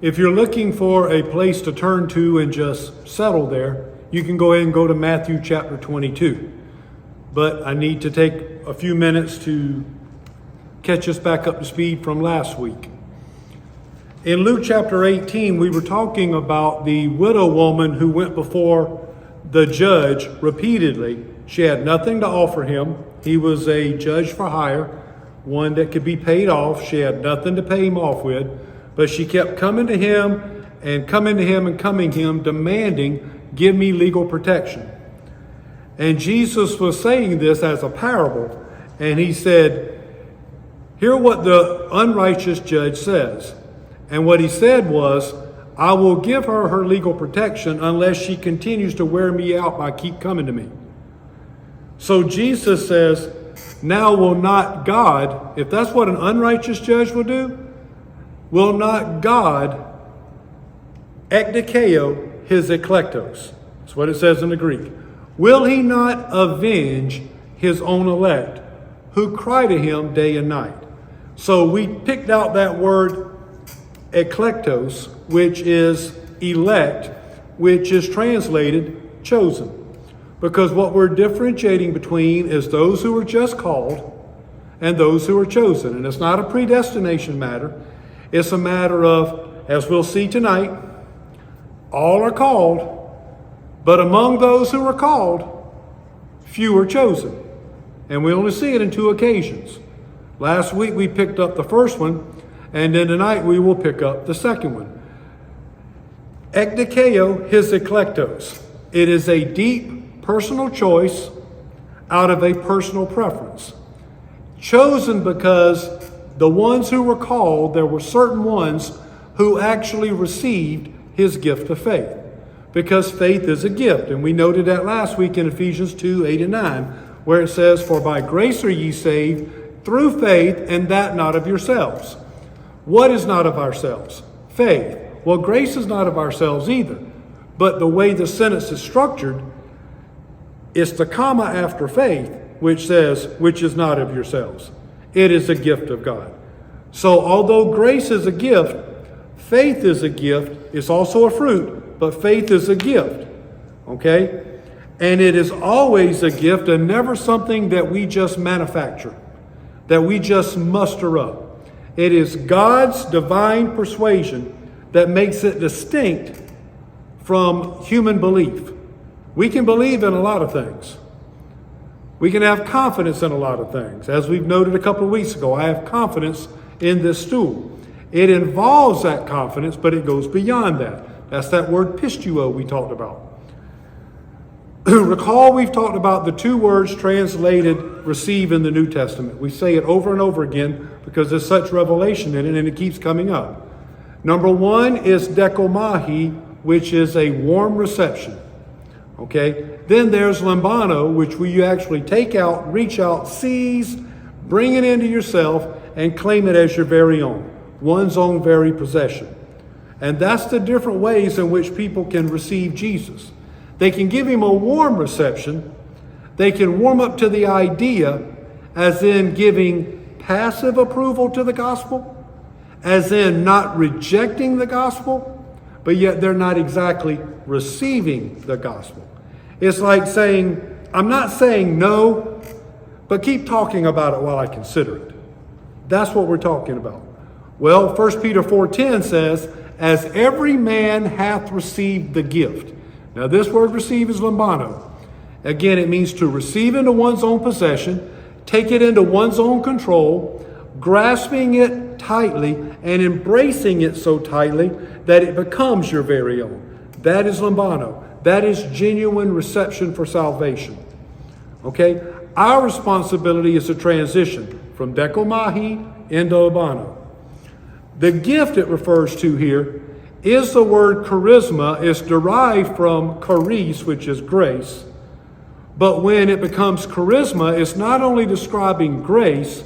If you're looking for a place to turn to and just settle there, you can go ahead and go to Matthew chapter 22. But I need to take a few minutes to catch us back up to speed from last week. In Luke chapter 18, we were talking about the widow woman who went before the judge repeatedly. She had nothing to offer him. He was a judge for hire, one that could be paid off. She had nothing to pay him off with, but she kept coming to him and coming to him and coming to him, demanding, give me legal protection. And Jesus was saying this as a parable, and he said, hear what the unrighteous judge says. And what he said was, I will give her her legal protection unless she continues to wear me out by keep coming to me. So Jesus says, now will not God, if that's what an unrighteous judge will do, will not God ekdikeo his eklektos? That's what it says in the Greek. Will he not avenge his own elect who cry to him day and night? So we picked out that word eklektos, which is elect, which is translated chosen. Because what we're differentiating between is those who are just called and those who are chosen. And it's not a predestination matter. It's a matter of, as we'll see tonight, all are called, but among those who are called, few are chosen. And we only see it in two occasions. Last week we picked up the first one, and then tonight we will pick up the second one. Ekdikeo his eklektos. It is a deep personal choice out of a personal preference. Chosen because the ones who were called, there were certain ones who actually received his gift of faith. Because faith is a gift. And we noted that last week in Ephesians 2, 8 and 9, where it says, for by grace are ye saved through faith, and that not of yourselves. What is not of ourselves? Faith. Well, grace is not of ourselves either. But the way the sentence is structured, it's the comma after faith, which says, which is not of yourselves. It is a gift of God. So although grace is a gift, faith is a gift. It's also a fruit, but faith is a gift. Okay? And it is always a gift and never something that we just manufacture, that we just muster up. It is God's divine persuasion that makes it distinct from human belief. We can believe in a lot of things. We can have confidence in a lot of things. As we've noted a couple of weeks ago, I have confidence in this stool. It involves that confidence, but it goes beyond that. That's that word pistuo we talked about. Recall we've talked about the two words translated receive in the New Testament. We say it over and over again because there's such revelation in it and it keeps coming up. Number one is dekomahi, which is a warm reception. Okay, then there's lambano, which you actually take out, reach out, seize, bring it into yourself, and claim it as your very own, one's own very possession. And that's the different ways in which people can receive Jesus. They can give him a warm reception. They can warm up to the idea, as in giving passive approval to the gospel, as in not rejecting the gospel, but yet they're not exactly receiving the gospel. It's like saying, I'm not saying no, but keep talking about it while I consider it. That's what we're talking about. Well, 1 Peter 4:10 says, as every man hath received the gift. Now this word receive is lambano. Again, it means to receive into one's own possession, take it into one's own control, grasping it tightly and embracing it so tightly that it becomes your very own. That is lambano. That is genuine reception for salvation. Okay? Our responsibility is to transition from dekomahi into lambano. The gift it refers to here is the word charisma. It's derived from charis, which is grace. But when it becomes charisma, it's not only describing grace,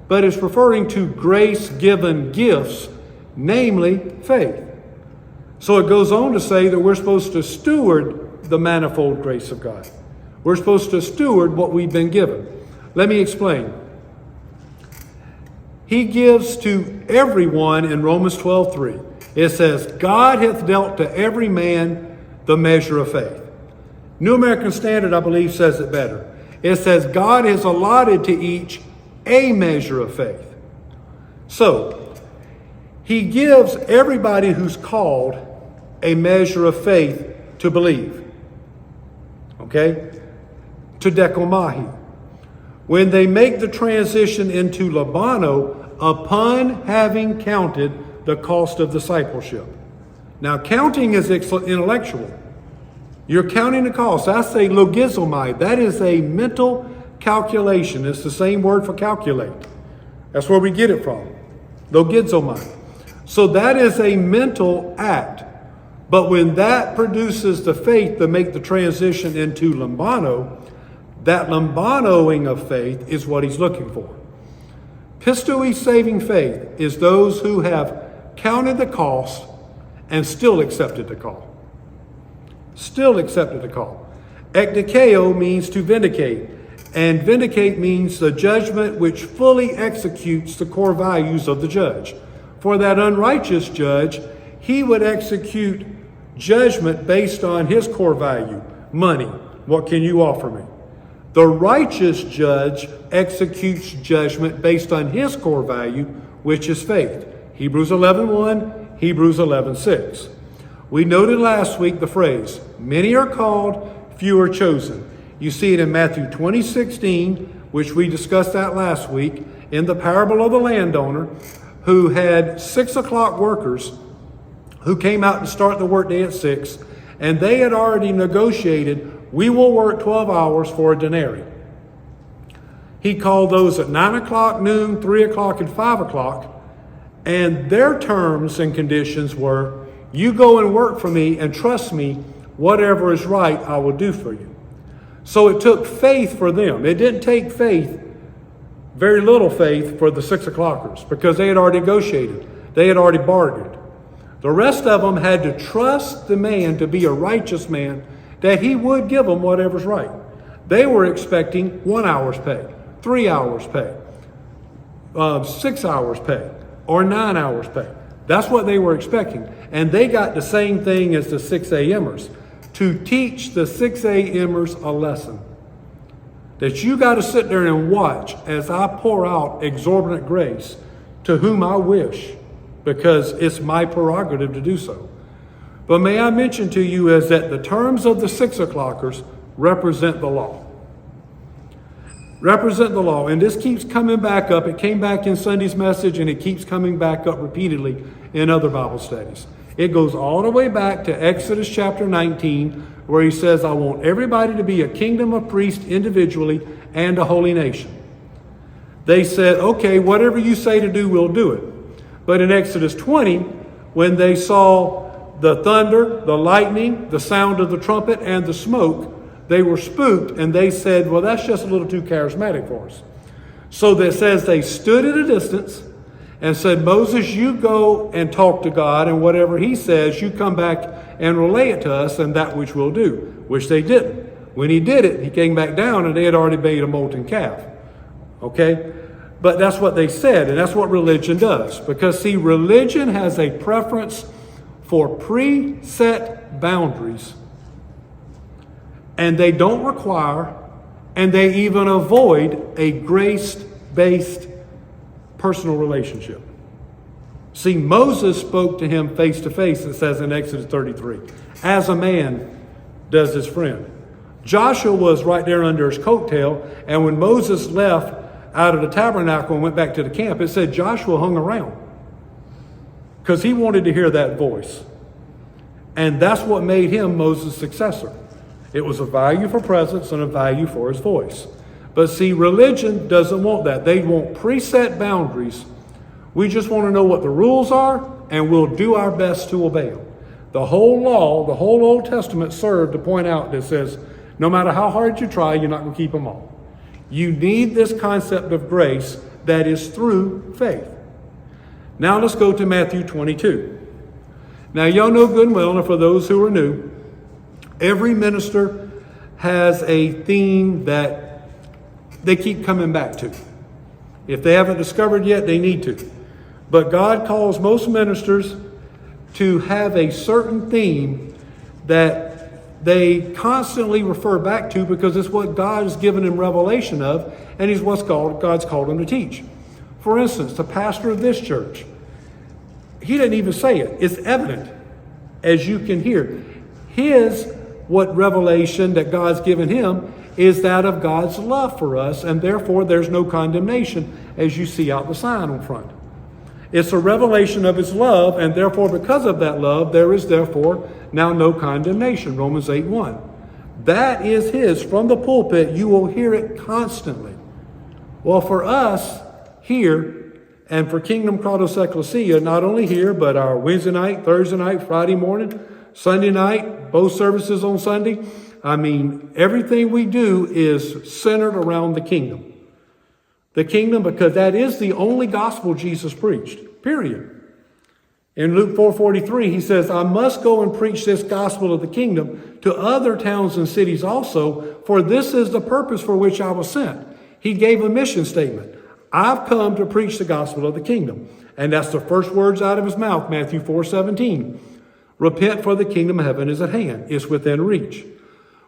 but it's referring to grace-given gifts, namely faith. So it goes on to say that we're supposed to steward the manifold grace of God. We're supposed to steward what we've been given. Let me explain. He gives to everyone in Romans 12:3. It says, God hath dealt to every man the measure of faith. New American Standard, I believe, says it better. It says, God has allotted to each a measure of faith. So, he gives everybody who's called a measure of faith to believe. Okay? To dekomahi. When they make the transition into Labano, upon having counted the cost of discipleship. Now, counting is intellectual. You're counting the cost. I say logizomai. That is a mental calculation. It's the same word for calculate. That's where we get it from. Logizomai. So that is a mental act. But when that produces the faith to make the transition into lambano, that lambanoing of faith is what he's looking for. Pistoi saving faith is those who have counted the cost and still accepted the call. Still accepted the call. Ekdikeo means to vindicate, and vindicate means the judgment which fully executes the core values of the judge. For that unrighteous judge, he would execute judgment based on his core value, money. What can you offer me? The righteous judge executes judgment based on his core value, which is faith. Hebrews 11:1, Hebrews 11:6. We noted last week the phrase, many are called, few are chosen. You see it in Matthew 20:16, which we discussed that last week, in the parable of the landowner who had 6 o'clock workers who came out to start the workday at 6, and they had already negotiated, we will work 12 hours for a denarii. He called those at 9 o'clock, noon, 3 o'clock, and 5 o'clock, and their terms and conditions were, you go and work for me and trust me, whatever is right, I will do for you. So it took faith for them. It didn't take faith, very little faith for the 6 o'clockers because they had already negotiated. They had already bargained. The rest of them had to trust the man to be a righteous man, that he would give them whatever's right. They were expecting 1 hour's pay, 3 hours pay, 6 hours pay, or 9 hours pay. That's what they were expecting. And they got the same thing as the 6 a.m.ers, to teach the 6 a.m.ers a lesson. That you got to sit there and watch as I pour out exorbitant grace to whom I wish, because it's my prerogative to do so. But may I mention to you is that the terms of the 6 o'clockers represent the law. Represent the law. And this keeps coming back up. It came back in Sunday's message, and it keeps coming back up repeatedly in other Bible studies. It goes all the way back to Exodus chapter 19, where he says, I want everybody to be a kingdom of priests individually and a holy nation. They said, okay, whatever you say to do, we'll do it. But in Exodus 20, when they saw the thunder, the lightning, the sound of the trumpet, and the smoke, they were spooked, and they said, well, that's just a little too charismatic for us. So that says they stood at a distance and said, Moses, you go and talk to God, and whatever he says, you come back and relay it to us, and that which we'll do, which they didn't. When he did it, he came back down, and they had already made a molten calf. Okay? But that's what they said, and that's what religion does. Because, see, religion has a preference for preset boundaries, and they don't require, and they even avoid a grace-based personal relationship. See, Moses spoke to him face to face, it says in Exodus 33, as a man does his friend. Joshua was right there under his coattail, and when Moses left out of the tabernacle and went back to the camp, it said Joshua hung around because he wanted to hear that voice. And that's what made him Moses' successor. It was a value for presence and a value for his voice. But see, religion doesn't want that. They want preset boundaries. We just want to know what the rules are, and we'll do our best to obey them. The whole law, the whole Old Testament served to point out that says, no matter how hard you try, you're not going to keep them all. You need this concept of grace that is through faith. Now let's go to Matthew 22. Now y'all know good and well, and for those who are new, every minister has a theme that they keep coming back to. If they haven't discovered yet, they need to. But God calls most ministers to have a certain theme that they constantly refer back to because it's what God has given them revelation of, and is what God's called them to teach. For instance, the pastor of this church, he didn't even say it. It's evident, as you can hear. What revelation that God's given him is that of God's love for us, and therefore there's no condemnation, as you see out the sign on front. It's a revelation of his love, and therefore because of that love, there is therefore now no condemnation, Romans 8:1. That is his. From the pulpit, you will hear it constantly. Well, for us here, and for Kingdom Kratos Ecclesia, not only here, but our Wednesday night, Thursday night, Friday morning, Sunday night, both services on Sunday, everything we do is centered around the kingdom. The kingdom, because that is the only gospel Jesus preached, period. In Luke 4:43, he says, I must go and preach this gospel of the kingdom to other towns and cities also, for this is the purpose for which I was sent. He gave a mission statement. I've come to preach the gospel of the kingdom. And that's the first words out of his mouth, Matthew 4:17. Repent, for the kingdom of heaven is at hand. It's within reach.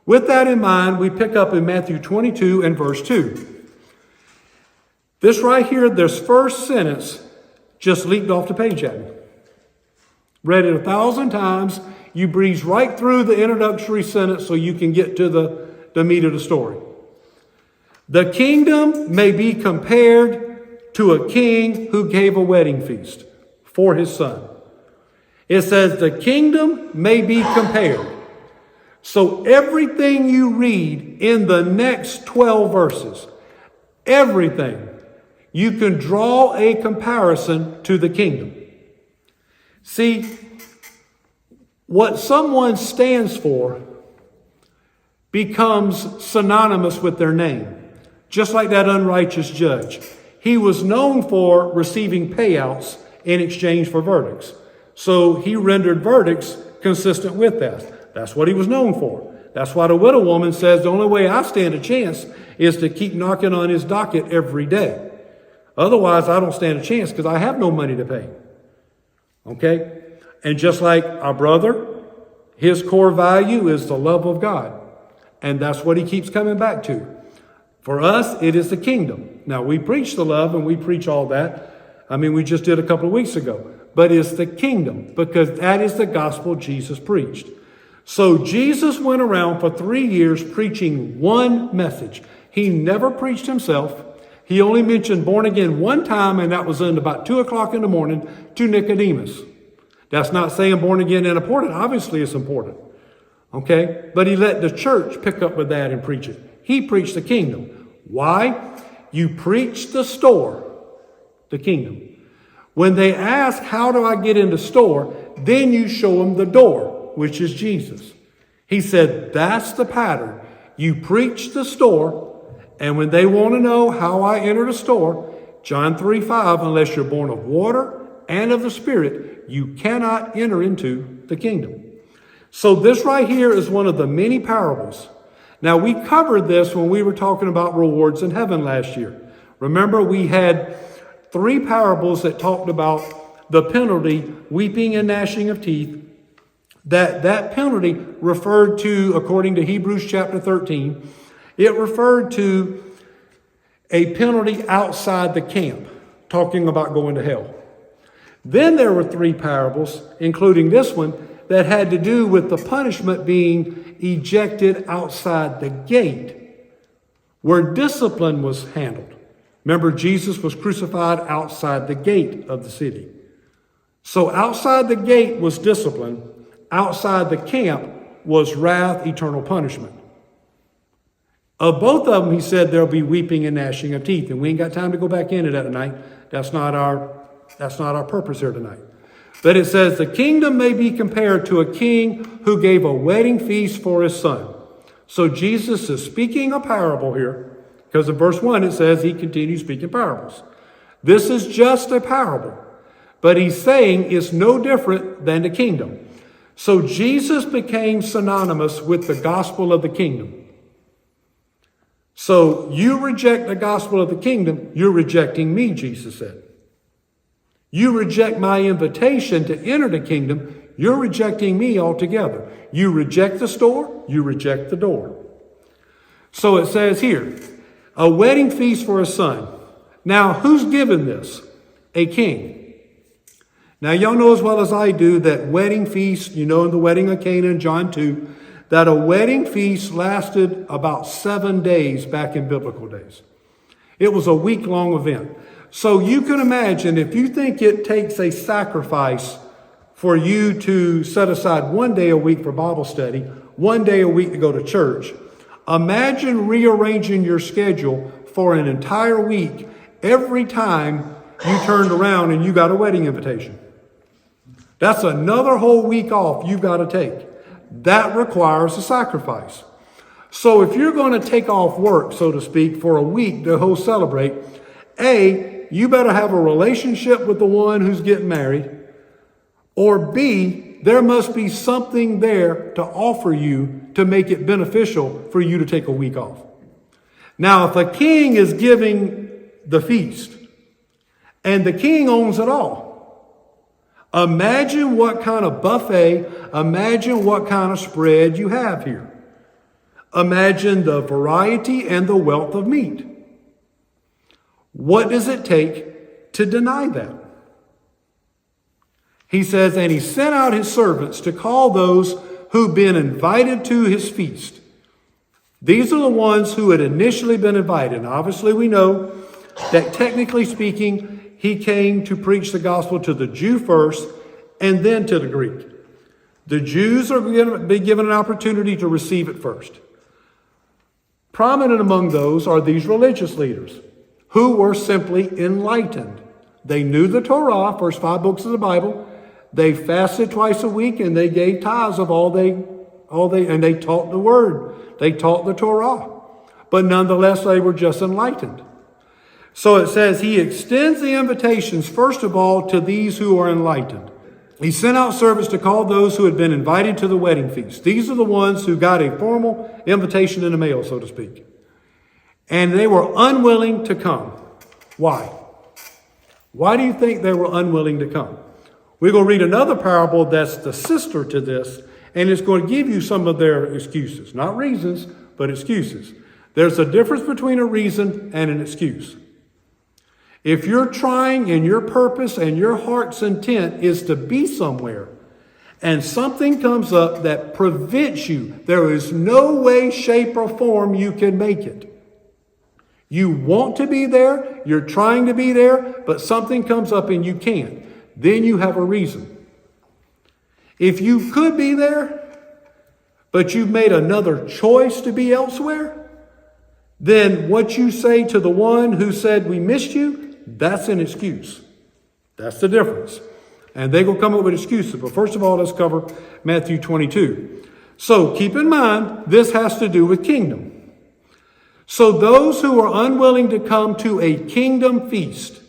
With that in mind, we pick up in Matthew 22 and verse 2. This right here, this first sentence just leaped off the page at me. Read it 1,000 times. You breeze right through the introductory sentence so you can get to the meat of the story. The kingdom may be compared to a king who gave a wedding feast for his son. It says the kingdom may be compared. So everything you read in the next 12 verses, everything, you can draw a comparison to the kingdom. See, what someone stands for becomes synonymous with their name. Just like that unrighteous judge. He was known for receiving payouts in exchange for verdicts. So he rendered verdicts consistent with that. That's what he was known for. That's why the widow woman says the only way I stand a chance is to keep knocking on his docket every day. Otherwise, I don't stand a chance because I have no money to pay. Okay? And just like our brother, his core value is the love of God. And that's what he keeps coming back to. For us, it is the kingdom. Now, we preach the love and we preach all that. We just did a couple of weeks ago. But it's the kingdom because that is the gospel Jesus preached. So Jesus went around for 3 years preaching one message. He never preached himself. He only mentioned born again one time, and that was in about 2 o'clock in the morning to Nicodemus. That's not saying born again isn't important. Obviously, it's important. Okay? But he let the church pick up with that and preach it. He preached the kingdom. Why? You preach the store, the kingdom. When they ask, how do I get in the store? Then you show them the door, which is Jesus. He said, that's the pattern. You preach the store, and when they want to know how I enter the store, John 3:5, unless you're born of water and of the Spirit, you cannot enter into the kingdom. So this right here is one of the many parables. Now, we covered this when we were talking about rewards in heaven last year. Remember, we had 3 parables that talked about the penalty, weeping and gnashing of teeth. That penalty referred to, according to Hebrews chapter 13, it referred to a penalty outside the camp, talking about going to hell. Then there were 3 parables, including this one, that had to do with the punishment being ejected outside the gate, where discipline was handled. Remember, Jesus was crucified outside the gate of the city. So outside the gate was discipline. Outside the camp was wrath, eternal punishment. Of both of them, he said there'll be weeping and gnashing of teeth. And we ain't got time to go back into that tonight. That's not our purpose here tonight. But it says the kingdom may be compared to a king who gave a wedding feast for his son. So Jesus is speaking a parable here. Because in verse 1 it says he continues speaking parables. This is just a parable. But he's saying it's no different than the kingdom. So Jesus became synonymous with the gospel of the kingdom. So you reject the gospel of the kingdom, you're rejecting me, Jesus said. You reject my invitation to enter the kingdom, you're rejecting me altogether. You reject the store, you reject the door. So it says here, a wedding feast for a son. Now, who's given this? A king. Now, y'all know as well as I do that wedding feast, in the wedding of Cana in John 2, that a wedding feast lasted about 7 days back in biblical days. It was a week-long event. So you can imagine, if you think it takes a sacrifice for you to set aside 1 day a week for Bible study, 1 day a week to go to church, imagine rearranging your schedule for an entire week every time you turned around and you got a wedding invitation. That's another whole week off you've got to take. That requires a sacrifice. So if you're going to take off work, so to speak, for a week to celebrate, A, you better have a relationship with the one who's getting married, or B, there must be something there to offer you to make it beneficial for you to take a week off. Now, if a king is giving the feast, and the king owns it all, imagine what kind of buffet, imagine what kind of spread you have here. Imagine the variety and the wealth of meat. What does it take to deny that? He says, and he sent out his servants to call those who'd been invited to his feast. These are the ones who had initially been invited. And obviously we know that technically speaking, he came to preach the gospel to the Jew first and then to the Greek. The Jews are going to be given an opportunity to receive it first. Prominent among those are these religious leaders who were simply enlightened. They knew the Torah, first 5 books of the Bible. They fasted twice a week and they gave tithes of and they taught the word. They taught the Torah. But nonetheless, they were just enlightened. So it says he extends the invitations, first of all, to these who are enlightened. He sent out servants to call those who had been invited to the wedding feast. These are the ones who got a formal invitation in the mail, so to speak. And they were unwilling to come. Why? Why do you think they were unwilling to come? We're going to read another parable that's the sister to this, and it's going to give you some of their excuses. Not reasons, but excuses. There's a difference between a reason and an excuse. If you're trying and your purpose and your heart's intent is to be somewhere, and something comes up that prevents you, there is no way, shape, or form you can make it. You want to be there, you're trying to be there, but something comes up and you can't. Then you have a reason. If you could be there, but you've made another choice to be elsewhere, then what you say to the one who said, we missed you, that's an excuse. That's the difference. And they will come up with excuses. But first of all, let's cover Matthew 22. So keep in mind, this has to do with kingdom. So those who are unwilling to come to a kingdom feast,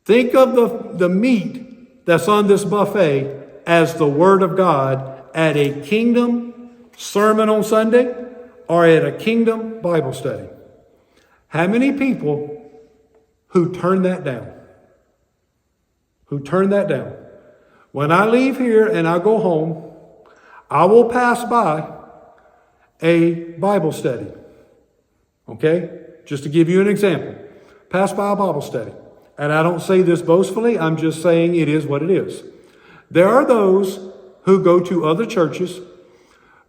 think of the meat that's on this buffet as the Word of God at a kingdom sermon on Sunday or at a kingdom Bible study. How many people who turn that down? Who turn that down? When I leave here and I go home, I will pass by a Bible study. Okay? Just to give you an example. Pass by a Bible study. And I don't say this boastfully, I'm just saying it is what it is. There are those who go to other churches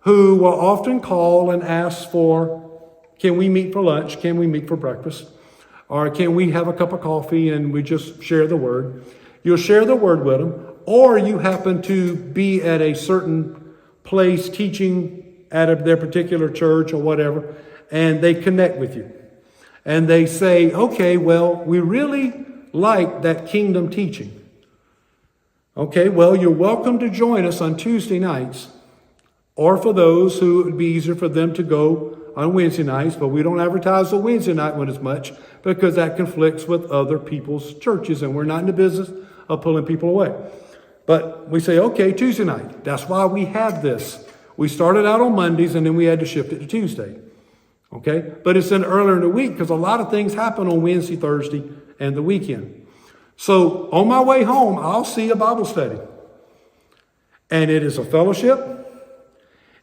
who will often call and ask for, can we meet for lunch? Can we meet for breakfast? Or can we have a cup of coffee and we just share the word? You'll share the word with them, or you happen to be at a certain place teaching at their particular church or whatever, and they connect with you. And they say, okay, well, we really like that kingdom teaching. Okay, well, you're welcome to join us on Tuesday nights, or for those who it would be easier for them to go on Wednesday nights, but we don't advertise the Wednesday night one as much because that conflicts with other people's churches, and we're not in the business of pulling people away. But we say, okay, Tuesday night. That's why we have this. We started out on Mondays, and then we had to shift it to Tuesday. Okay? But it's in earlier in the week because a lot of things happen on Wednesday, Thursday, and the weekend. So on my way home, I'll see a Bible study. And it is a fellowship.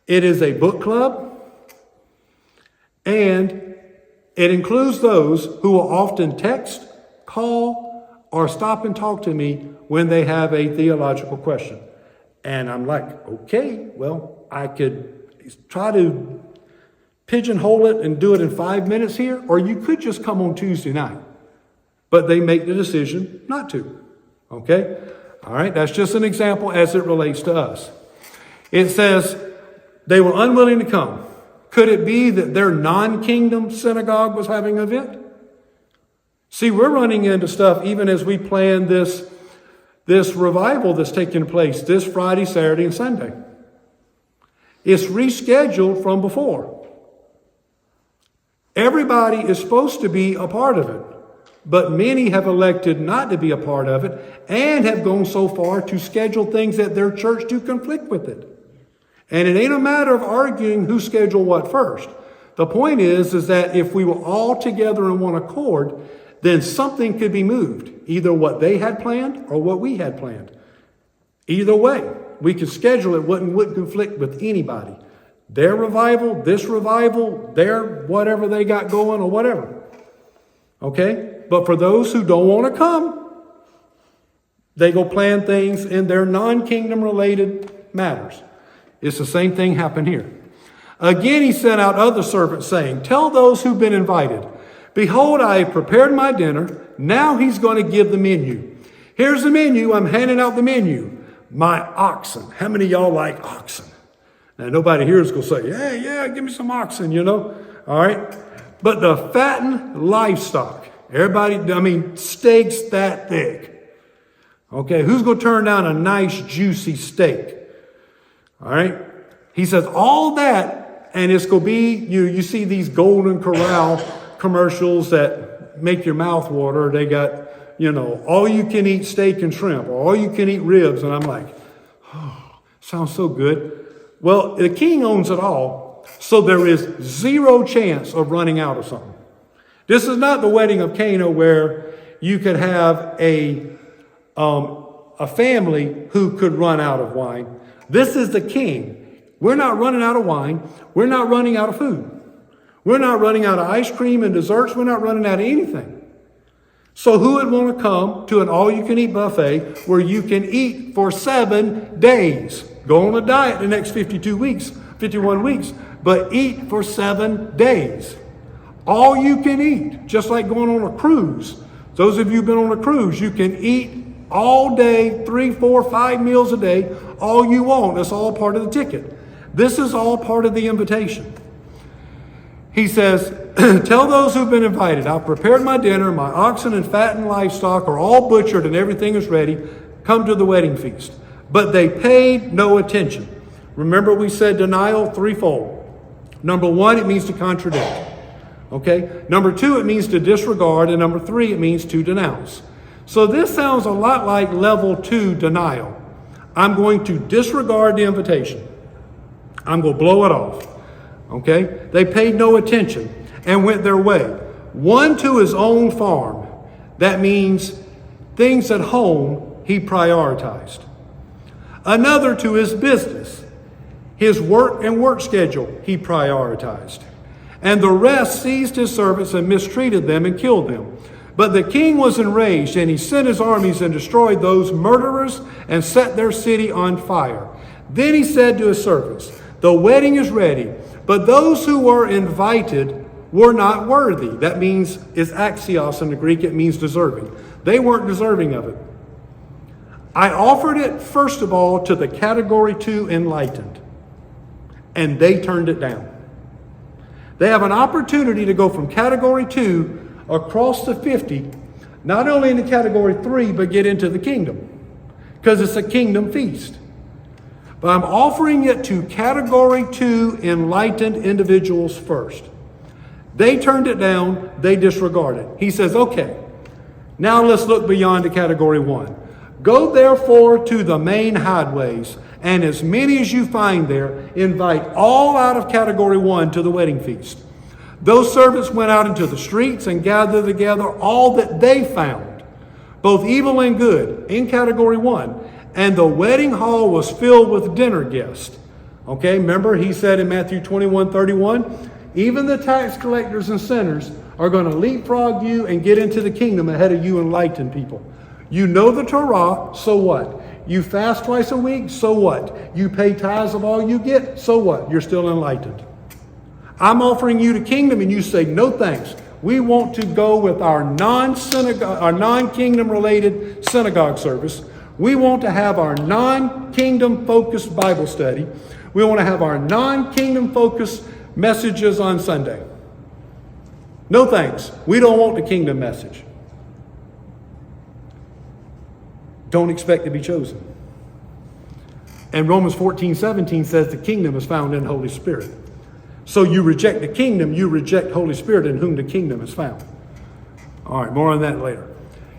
It is a book club. And it includes those who will often text, call, or stop and talk to me when they have a theological question. And I'm like, okay, well, I could try to pigeonhole it and do it in 5 minutes here, or you could just come on Tuesday night. But they make the decision not to. Okay? All right, that's just an example as it relates to us. It says they were unwilling to come. Could it be that their non-kingdom synagogue was having an event? See, we're running into stuff even as we plan this revival that's taking place this Friday, Saturday, and Sunday. It's rescheduled from before. Everybody is supposed to be a part of it, but many have elected not to be a part of it and have gone so far to schedule things at their church to conflict with it. And it ain't a matter of arguing who scheduled what first. The point is that if we were all together in one accord, then something could be moved, either what they had planned or what we had planned. Either way, we could schedule it wouldn't conflict with anybody. Their revival, this revival, their whatever they got going or whatever. Okay? But for those who don't want to come, they go plan things in their non-kingdom related matters. It's the same thing happened here. Again, he sent out other servants saying, tell those who've been invited, behold, I have prepared my dinner. Now he's going to give the menu. Here's the menu. I'm handing out the menu. My oxen. How many of y'all like oxen? Now, nobody here is going to say, yeah, give me some oxen, All right. But the fattened livestock. Everybody, steaks that thick. Okay. Who's going to turn down a nice, juicy steak? All right. He says all that, and it's going to be, you see these Golden Corral commercials that make your mouth water. They got, all you can eat steak and shrimp, or all you can eat ribs. And I'm like, oh, sounds so good. Well, the king owns it all. So there is zero chance of running out of something. This is not the wedding of Cana where you could have a family who could run out of wine. This is the king. We're not running out of wine. We're not running out of food. We're not running out of ice cream and desserts. We're not running out of anything. So who would want to come to an all-you-can-eat buffet where you can eat for 7 days? Go on a diet the next 51 weeks, but eat for 7 days. All you can eat, just like going on a cruise. Those of you who've been on a cruise, you can eat all day, 3, 4, 5 meals a day, all you want. That's all part of the ticket. This is all part of the invitation. He says, tell those who've been invited, I've prepared my dinner, my oxen and fattened livestock are all butchered and everything is ready. Come to the wedding feast. But they paid no attention. Remember we said denial threefold. Number 1, it means to contradict. Okay? Number 2, it means to disregard. And number 3, it means to denounce. So this sounds a lot like level 2 denial. I'm going to disregard the invitation. I'm going to blow it off. Okay? They paid no attention and went their way. One to his own farm. That means things at home he prioritized. Another to his business. His work and work schedule he prioritized. And the rest seized his servants and mistreated them and killed them. But the king was enraged, and he sent his armies and destroyed those murderers and set their city on fire. Then he said to his servants, the wedding is ready, but those who were invited were not worthy. That means, it's axios in the Greek, it means deserving. They weren't deserving of it. I offered it, first of all, to the category 2 enlightened, and they turned it down. They have an opportunity to go from category 2 across the 50, not only into category 3, but get into the kingdom, because it's a kingdom feast. But I'm offering it to category 2 enlightened individuals first. They turned it down, they disregarded. He says, okay, now let's look beyond to category 1. Go therefore to the main highways, and as many as you find there, invite all out of category 1 to the wedding feast. Those servants went out into the streets and gathered together all that they found, both evil and good, in category 1. And the wedding hall was filled with dinner guests. Okay, remember he said in Matthew 21:31, even the tax collectors and sinners are going to leapfrog you and get into the kingdom ahead of you enlightened people. You know the Torah, so what? You fast twice a week, so what? You pay tithes of all you get, so what? You're still enlightened. I'm offering you the kingdom and you say, no thanks. We want to go with our non-kingdom related synagogue service. We want to have our non-kingdom focused Bible study. We want to have our non-kingdom focused messages on Sunday. No thanks. We don't want the kingdom message. Don't expect to be chosen. And Romans 14:17 says the kingdom is found in the Holy Spirit. So you reject the kingdom, you reject Holy Spirit in whom the kingdom is found. All right, more on that later.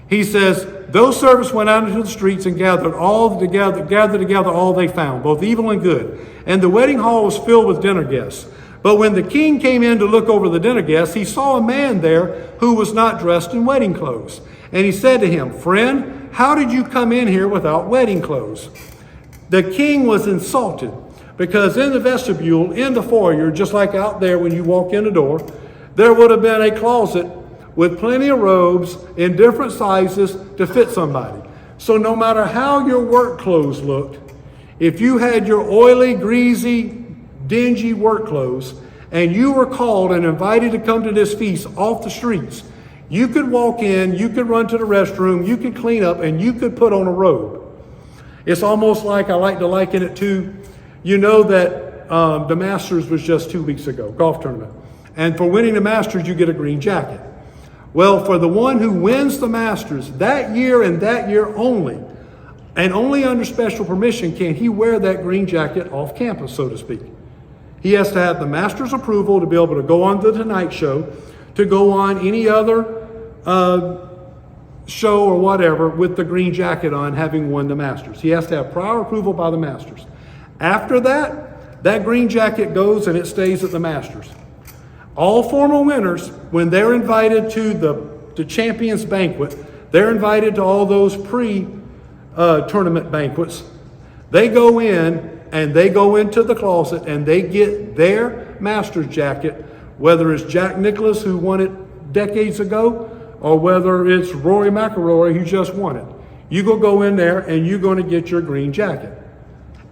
He says, those servants went out into the streets and gathered together all they found, both evil and good. And the wedding hall was filled with dinner guests. But when the king came in to look over the dinner guests, he saw a man there who was not dressed in wedding clothes. And he said to him, friend, how did you come in here without wedding clothes? The king was insulted because in the vestibule, in the foyer, just like out there when you walk in the door, there would have been a closet with plenty of robes in different sizes to fit somebody. So no matter how your work clothes looked, if you had your oily, greasy, dingy work clothes and you were called and invited to come to this feast off the streets, you could walk in, you could run to the restroom, you could clean up, and you could put on a robe. It's almost like, I like to liken it to, you know that the Masters was just 2 weeks ago, golf tournament. And for winning the Masters, you get a green jacket. Well, for the one who wins the Masters that year and that year only, and only under special permission can he wear that green jacket off campus, so to speak. He has to have the Masters' approval to be able to go on the Tonight Show, to go on any other show or whatever with the green jacket on, having won the Masters. He has to have prior approval by the Masters. After that, that green jacket goes and it stays at the Masters. All former winners, when they're invited to the Champions Banquet, they're invited to all those pre-tournament banquets. They go in and they go into the closet and they get their Masters jacket, whether it's Jack Nicklaus who won it decades ago, or whether it's Rory McIlroy who just won it. You go in there and you're going to get your green jacket.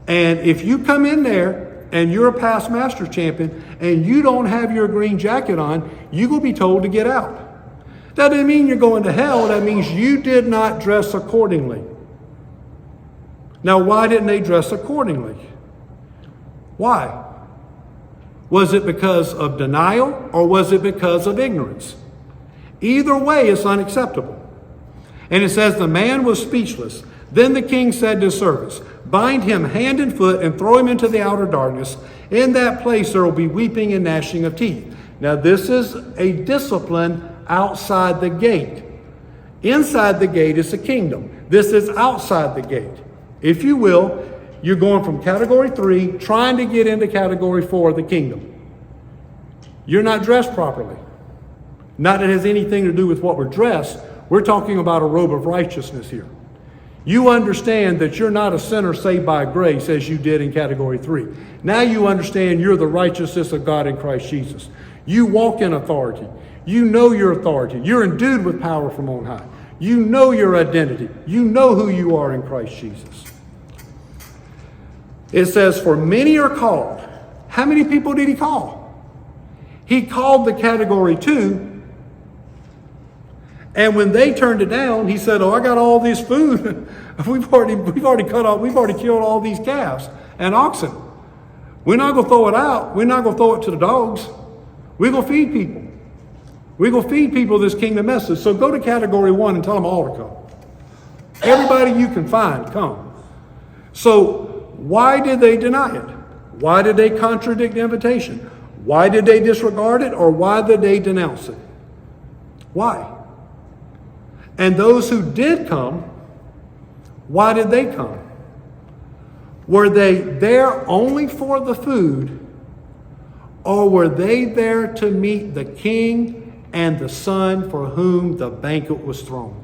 And if you come in there and you're a past Masters champion and you don't have your green jacket on, you will be told to get out. That doesn't mean you're going to hell. That means you did not dress accordingly. Now, why didn't they dress accordingly? Why? Was it because of denial or was it because of ignorance? Either way, it's unacceptable. And it says the man was speechless. Then the king said to his servants, bind him hand and foot and throw him into the outer darkness. In that place there will be weeping and gnashing of teeth. Now this is a discipline outside the gate. Inside the gate is the kingdom. This is outside the gate. If you will, you're going from category 3, trying to get into category 4 of the kingdom. You're not dressed properly. Not that it has anything to do with what we're dressed. We're talking about a robe of righteousness here. You understand that you're not a sinner saved by grace as you did in category 3. Now you understand you're the righteousness of God in Christ Jesus. You walk in authority. You know your authority. You're endued with power from on high. You know your identity. You know who you are in Christ Jesus. It says, for many are called. How many people did he call? He called the category 2. And when they turned it down, he said, oh, I got all this food. we've already killed all these calves and oxen. We're not going to throw it out. We're not going to throw it to the dogs. We're going to feed people. We're going to feed people this kingdom message. So go to category 1 and tell them all to come. Everybody you can find, come. So why did they deny it? Why did they contradict the invitation? Why did they disregard it? Or why did they denounce it? Why? And those who did come, why did they come? Were they there only for the food, or were they there to meet the king and the son for whom the banquet was thrown?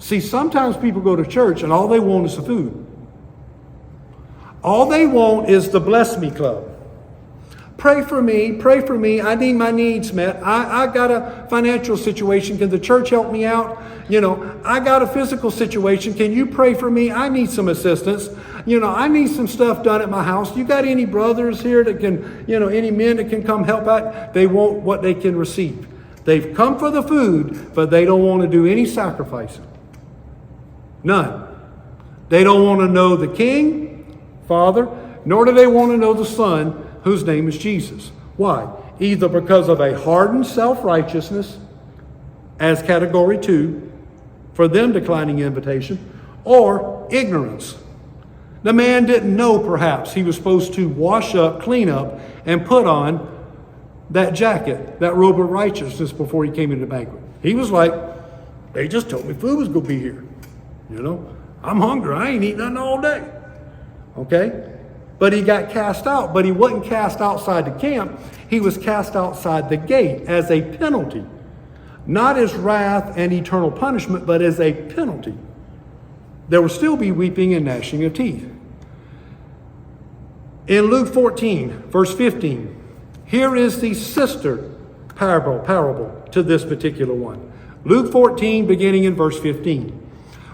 See, sometimes people go to church and all they want is the food. All they want is the bless me club. Pray for me, I need my needs met. I got a financial situation, can the church help me out? I got a physical situation, can you pray for me? I need some assistance. I need some stuff done at my house. You got any brothers here that can, any men that can come help out? They want what they can receive. They've come for the food, but they don't want to do any sacrificing. None. They don't want to know the King, Father, nor do they want to know the Son, whose name is Jesus. Why? Either because of a hardened self-righteousness, as category 2, for them declining invitation, or ignorance. The man didn't know, perhaps, he was supposed to wash up, clean up, and put on that jacket, that robe of righteousness before he came into the banquet. He was like, they just told me food was going to be here. I'm hungry. I ain't eating nothing all day. Okay? But he got cast out. But he wasn't cast outside the camp. He was cast outside the gate as a penalty. Not as wrath and eternal punishment, but as a penalty. There will still be weeping and gnashing of teeth. In Luke 14, verse 15, here is the sister parable to this particular one. Luke 14, beginning in verse 15.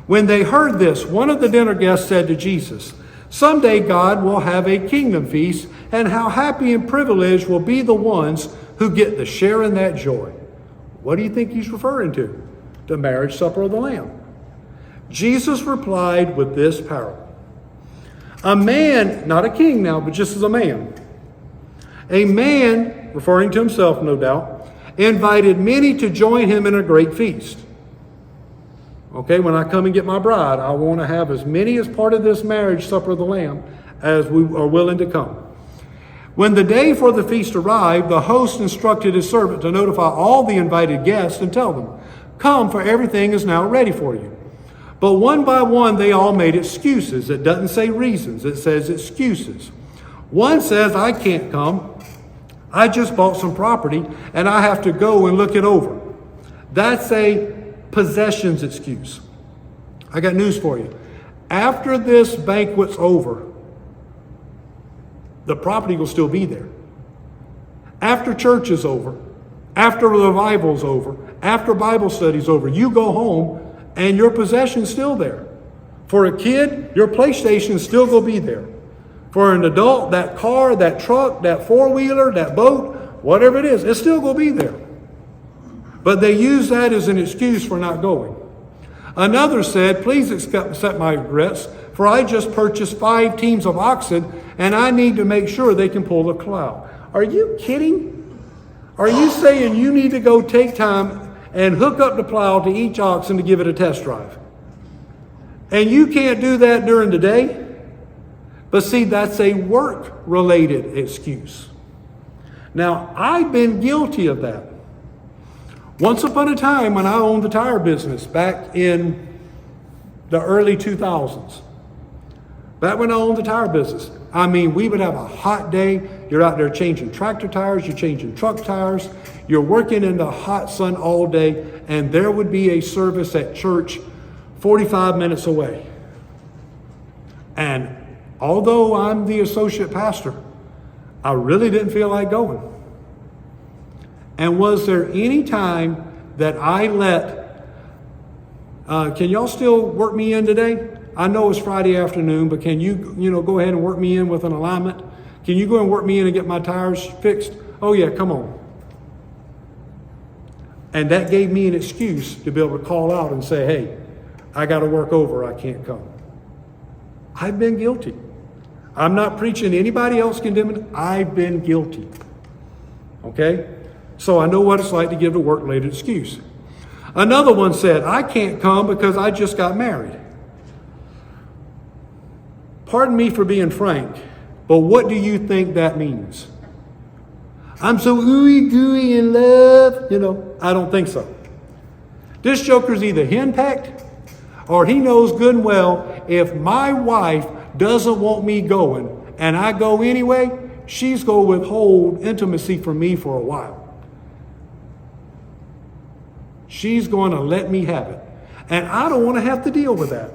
When they heard this, one of the dinner guests said to Jesus, someday God will have a kingdom feast, and how happy and privileged will be the ones who get to share in that joy. What do you think he's referring to? The marriage supper of the Lamb. Jesus replied with this parable. A man, not a king now, but just as a man, referring to himself no doubt, invited many to join him in a great feast. Okay, when I come and get my bride, I want to have as many as part of this marriage supper of the Lamb as we are willing to come. When the day for the feast arrived, the host instructed his servant to notify all the invited guests and tell them, come, for everything is now ready for you. But one by one, they all made excuses. It doesn't say reasons, it says excuses. One says, I can't come. I just bought some property and I have to go and look it over. That's a possessions excuse. I got news for you. After this banquet's over, the property will still be there. After church is over, after revival's over, after Bible study's over, you go home and your possession's still there. For a kid, your PlayStation's still going to be there. For an adult, that car, that truck, that four-wheeler, that boat, whatever it is, it's still going to be there. But they use that as an excuse for not going. Another said, please accept my regrets, for I just purchased 5 teams of oxen and I need to make sure they can pull the plow. Are you kidding? Are you saying you need to go take time and hook up the plow to each oxen to give it a test drive? And you can't do that during the day? But see, that's a work-related excuse. Now, I've been guilty of that. Once upon a time when I owned the tire business back in the early 2000s, back when I owned the tire business, we would have a hot day. You're out there changing tractor tires, you're changing truck tires, you're working in the hot sun all day, and there would be a service at church 45 minutes away. And although I'm the associate pastor, I really didn't feel like going. And was there any time that I let, can y'all still work me in today? I know it's Friday afternoon, but can you go ahead and work me in with an alignment? Can you go and work me in and get my tires fixed? Oh yeah, come on. And that gave me an excuse to be able to call out and say, hey, I got to work over, I can't come. I've been guilty. I'm not preaching anybody else condemning. I've been guilty. Okay? So I know what it's like to give a work-related excuse. Another one said, I can't come because I just got married. Pardon me for being frank, but what do you think that means? I'm so ooey-gooey in love. I don't think so. This joker's either henpecked or he knows good and well if my wife doesn't want me going and I go anyway, she's going to withhold intimacy from me for a while. She's going to let me have it. And I don't want to have to deal with that.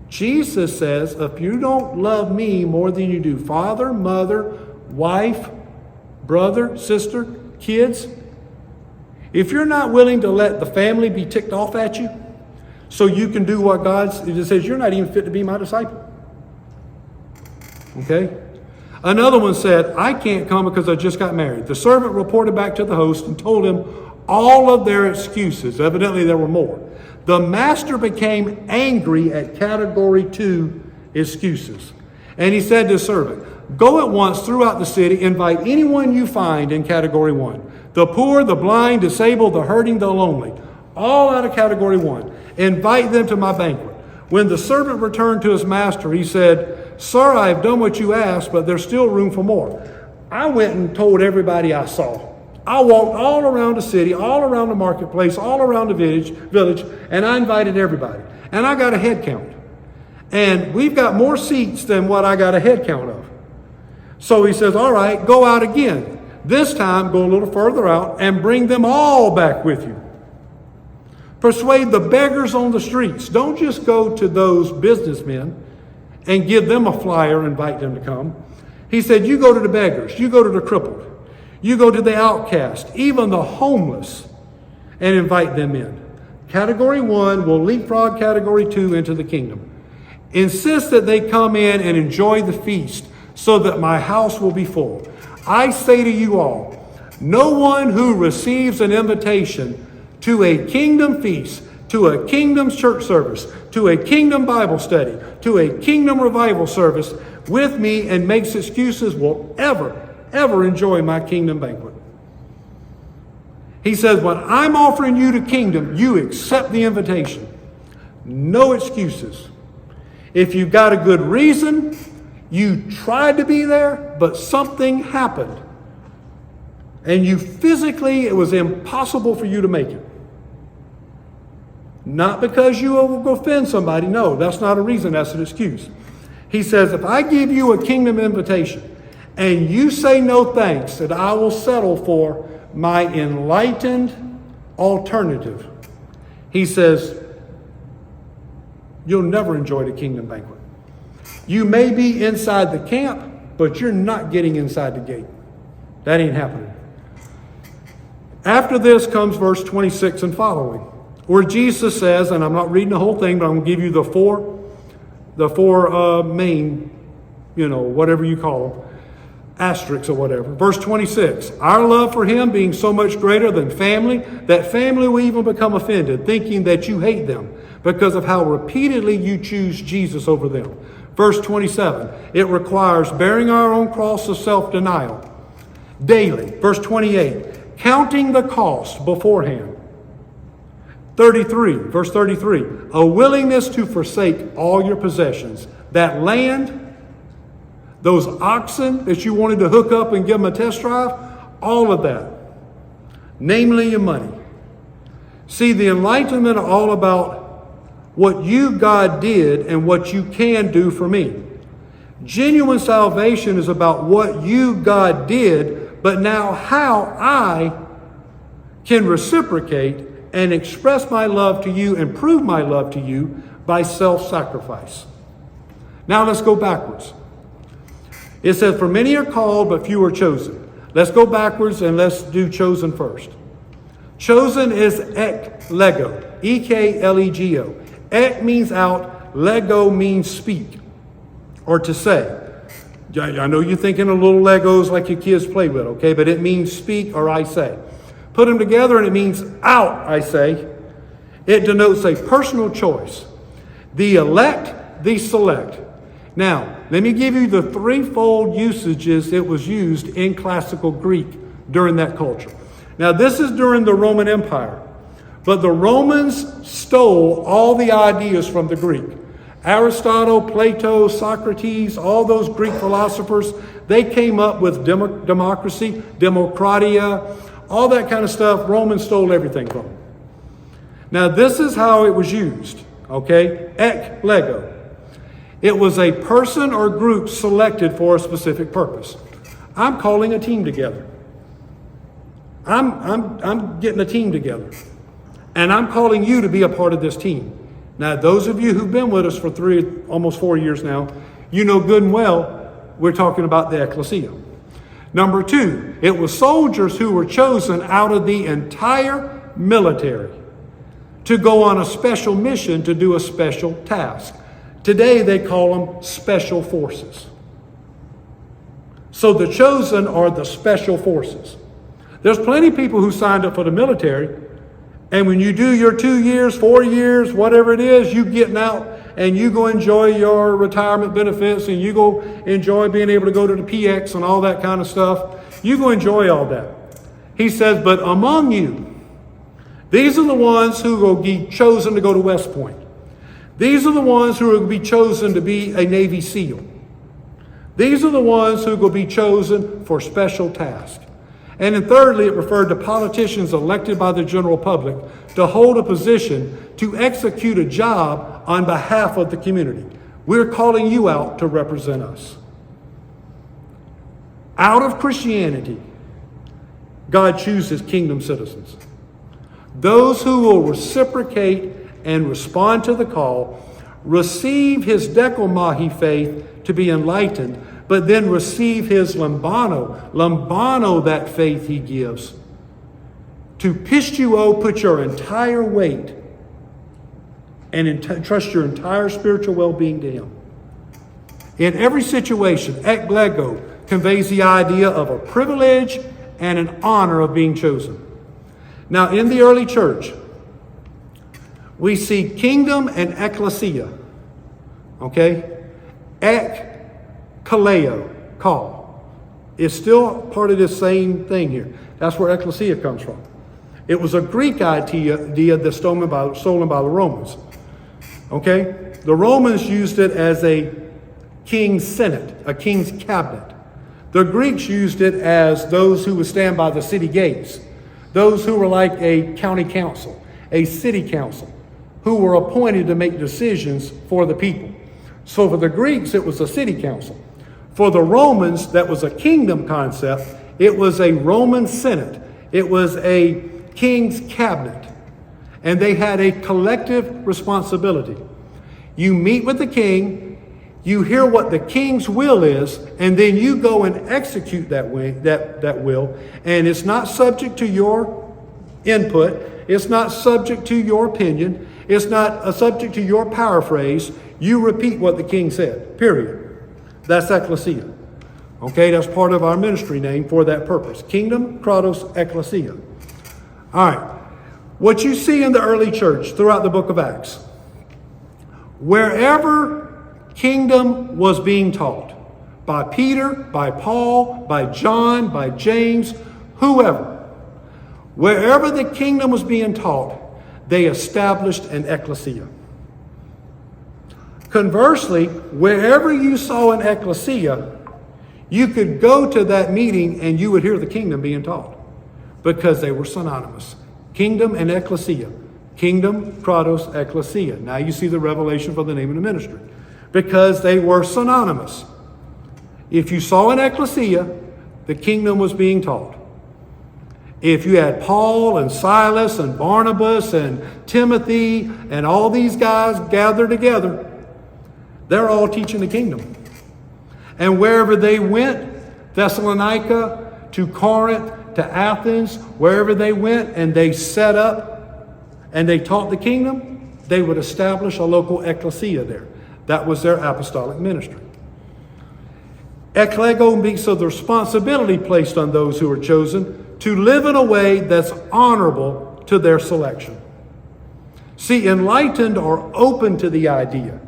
Jesus says, if you don't love me more than you do father, mother, wife, brother, sister, kids, if you're not willing to let the family be ticked off at you so you can do what it says, you're not even fit to be my disciple. Okay? Another one said, I can't come because I just got married. The servant reported back to the host and told him all of their excuses. Evidently there were more. The master became angry at category 2 excuses. And he said to the servant, go at once throughout the city, invite anyone you find in category 1. The poor, the blind, disabled, the hurting, the lonely. All out of category 1. Invite them to my banquet. When the servant returned to his master, he said, sir, I have done what you asked, but there's still room for more. I went and told everybody I saw. I walked all around the city, all around the marketplace, all around the village, and I invited everybody. And I got a head count. And we've got more seats than what I got a head count of. So he says, all right, go out again. This time, go a little further out and bring them all back with you. Persuade the beggars on the streets. Don't just go to those businessmen and give them a flyer and invite them to come. He said, you go to the beggars, you go to the crippled, you go to the outcast, even the homeless, and invite them in. Category 1 will leapfrog category 2 into the kingdom. Insist that they come in and enjoy the feast so that my house will be full. I say to you all, no one who receives an invitation to a kingdom feast, to a kingdom church service, to a kingdom Bible study, to a kingdom revival service with me and makes excuses will ever enjoy my kingdom banquet. He says, when I'm offering you the kingdom, you accept the invitation. No excuses. If you've got a good reason, you tried to be there, but something happened. And it was impossible for you to make it. Not because you will offend somebody. No, that's not a reason, that's an excuse. He says, if I give you a kingdom invitation and you say no thanks, that I will settle for my enlightened alternative. He says, you'll never enjoy the kingdom banquet. You may be inside the camp, but you're not getting inside the gate. That ain't happening. After this comes verse 26 and following, where Jesus says, and I'm not reading the whole thing, but I'm going to give you the four main, whatever you call them, asterisks or whatever. Verse 26, our love for him being so much greater than family, that family will even become offended, thinking that you hate them because of how repeatedly you choose Jesus over them. Verse 27, it requires bearing our own cross of self-denial daily. Verse 28, counting the cost beforehand. Verse 33, a willingness to forsake all your possessions. That land, those oxen that you wanted to hook up and give them a test drive, all of that. Namely your money. See, the enlightenment are all about what you, God, did and what you can do for me. Genuine salvation is about what you, God, did, but now how I can reciprocate and express my love to you and prove my love to you by self-sacrifice. Now let's go backwards. It says, for many are called, but few are chosen. Let's go backwards and let's do chosen first. Chosen is eklego, E-K-L-E-G-O. Ek means out, lego means speak or to say. I know you're thinking of little Legos like your kids play with, okay? But it means speak or I say. Put them together and it means out, I say. It denotes a personal choice. The elect, the select. Now, let me give you the threefold usages it was used in classical Greek during that culture. Now, this is during the Roman Empire. But the Romans stole all the ideas from the Greek. Aristotle, Plato, Socrates, all those Greek philosophers, they came up with democracy, democratia, all that kind of stuff. Romans stole everything from them. Now, this is how it was used, okay? Eklego. It was a person or group selected for a specific purpose. I'm calling a team together. I'm getting a team together. And I'm calling you to be a part of this team. Now, those of you who've been with us for almost 4 years now, you know good and well we're talking about the ecclesia. Number 2, it was soldiers who were chosen out of the entire military to go on a special mission to do a special task. Today they call them special forces. So the chosen are the special forces. There's plenty of people who signed up for the military, and when you do your 2 years, 4 years, whatever it is, you getting out and you go enjoy your retirement benefits and you go enjoy being able to go to the PX and all that kind of stuff. You go enjoy all that. He says, but among you, these are the ones who will be chosen to go to West Point. These are the ones who will be chosen to be a Navy SEAL. These are the ones who will be chosen for special tasks. And then thirdly, it referred to politicians elected by the general public to hold a position to execute a job on behalf of the community. We're calling you out to represent us. Out of Christianity, God chooses kingdom citizens. Those who will reciprocate and respond to the call, receive his dekomahi faith to be enlightened, but then receive his lambano, that faith he gives, to pistuo, put your entire weight and entrust your entire spiritual well-being to him. In every situation, ekglego conveys the idea of a privilege and an honor of being chosen. Now, in the early church, we see kingdom and ecclesia. Okay? Kaleo, call. It's still part of this same thing here. That's where ecclesia comes from. It was a Greek idea that's stolen by the Romans. Okay? The Romans used it as a king's senate, a king's cabinet. The Greeks used it as those who would stand by the city gates, those who were like a county council, a city council, who were appointed to make decisions for the people. So for the Greeks, it was a city council. For the Romans, that was a kingdom concept. It was a Roman Senate. It was a king's cabinet. And they had a collective responsibility. You meet with the king, you hear what the king's will is, and then you go and execute that will. And it's not subject to your input. It's not subject to your opinion. It's not subject to your paraphrase. You repeat what the king said, period. That's ecclesia. Okay, that's part of our ministry name for that purpose. Kingdom, kratos, ecclesia. All right. What you see in the early church throughout the book of Acts, wherever kingdom was being taught, by Peter, by Paul, by John, by James, whoever, wherever the kingdom was being taught, they established an ecclesia. Conversely, wherever you saw an ecclesia, you could go to that meeting and you would hear the kingdom being taught because they were synonymous. Kingdom and ecclesia. Kingdom, kratos, ecclesia. Now you see the revelation for the name of the ministry because they were synonymous. If you saw an ecclesia, the kingdom was being taught. If you had Paul and Silas and Barnabas and Timothy and all these guys gathered together, they're all teaching the kingdom. And wherever they went, Thessalonica, to Corinth, to Athens, wherever they went and they set up and they taught the kingdom, they would establish a local ecclesia there. That was their apostolic ministry. Ekklego speaks of the responsibility placed on those who are chosen to live in a way that's honorable to their selection. See, enlightened are open to the idea.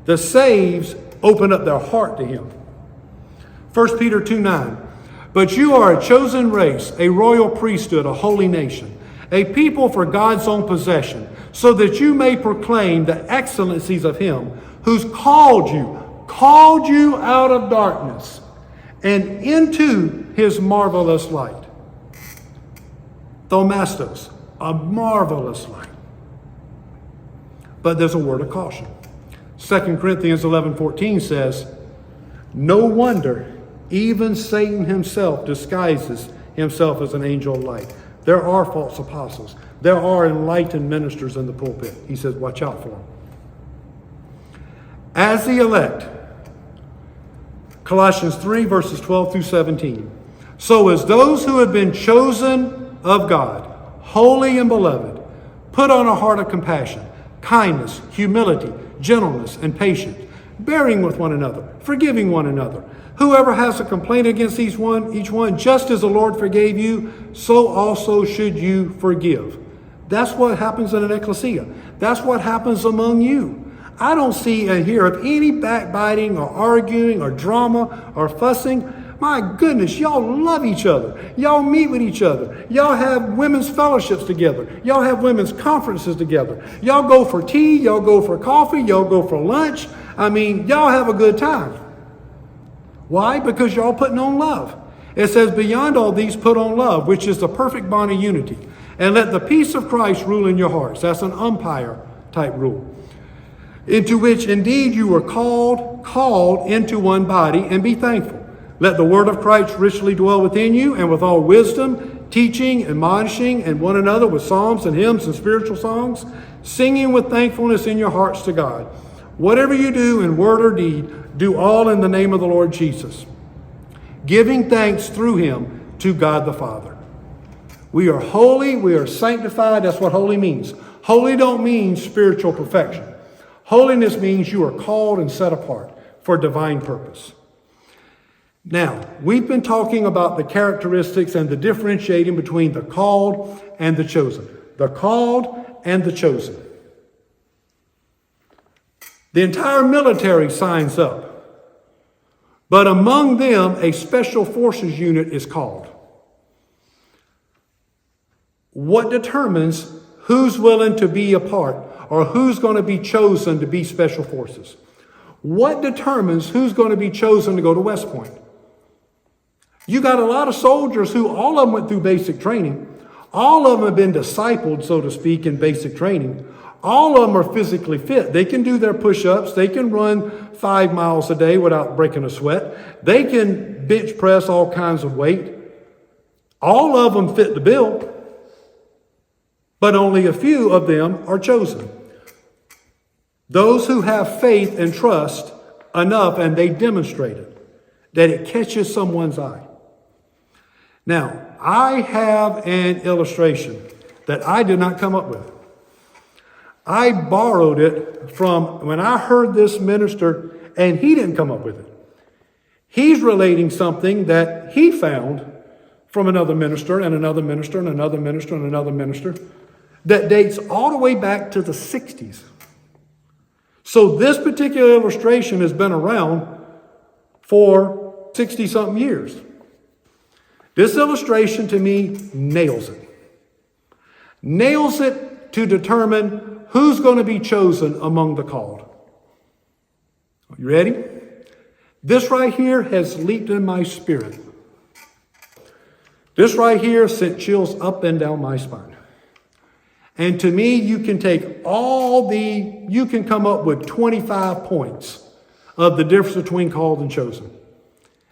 The saved open up their heart to him. 1 Peter 2:9. But you are a chosen race, a royal priesthood, a holy nation, a people for God's own possession, so that you may proclaim the excellencies of him who's called you out of darkness and into his marvelous light. Thomastos, a marvelous light. But there's a word of caution. 2 Corinthians 11:14 says, no wonder even Satan himself disguises himself as an angel of light. There are false apostles. There are enlightened ministers in the pulpit. He says, watch out for them. As the elect, Colossians 3, verses 12 through 17. So as those who have been chosen of God, holy and beloved, put on a heart of compassion, kindness, humility, gentleness, and patience, bearing with one another, forgiving one another. Whoever has a complaint against each one, just as the Lord forgave you, so also should you forgive. That's what happens in an ecclesia. That's what happens among you. I don't see and hear of any backbiting or arguing or drama or fussing. My goodness, y'all love each other. Y'all meet with each other. Y'all have women's fellowships together. Y'all have women's conferences together. Y'all go for tea. Y'all go for coffee. Y'all go for lunch. I mean, y'all have a good time. Why? Because y'all putting on love. It says, beyond all these, put on love, which is the perfect bond of unity. And let the peace of Christ rule in your hearts. That's an umpire type rule. Into which indeed you were called into one body, and be thankful. Let the word of Christ richly dwell within you, and with all wisdom, teaching, admonishing, and one another with psalms and hymns and spiritual songs, singing with thankfulness in your hearts to God. Whatever you do in word or deed, do all in the name of the Lord Jesus, giving thanks through him to God the Father. We are holy, we are sanctified. That's what holy means. Holy don't mean spiritual perfection. Holiness means you are called and set apart for divine purpose. Now, we've been talking about the characteristics and the differentiating between the called and the chosen. The called and the chosen. The entire military signs up, but among them, a special forces unit is called. What determines who's willing to be a part or who's going to be chosen to be special forces? What determines who's going to be chosen to go to West Point? You got a lot of soldiers who all of them went through basic training. All of them have been discipled, so to speak, in basic training. All of them are physically fit. They can do their push-ups. They can run 5 miles a day without breaking a sweat. They can bench press all kinds of weight. All of them fit the bill, but only a few of them are chosen. Those who have faith and trust enough, and they demonstrate it, that it catches someone's eye. Now, I have an illustration that I did not come up with. I borrowed it from when I heard this minister, and he didn't come up with it. He's relating something that he found from another minister and another minister and another minister and another minister that dates all the way back to the 60s. So this particular illustration has been around for 60-something years. This illustration to me nails it. Nails it to determine who's going to be chosen among the called. You ready? This right here has leaped in my spirit. This right here sent chills up and down my spine. And to me, you can take you can come up with 25 points of the difference between called and chosen.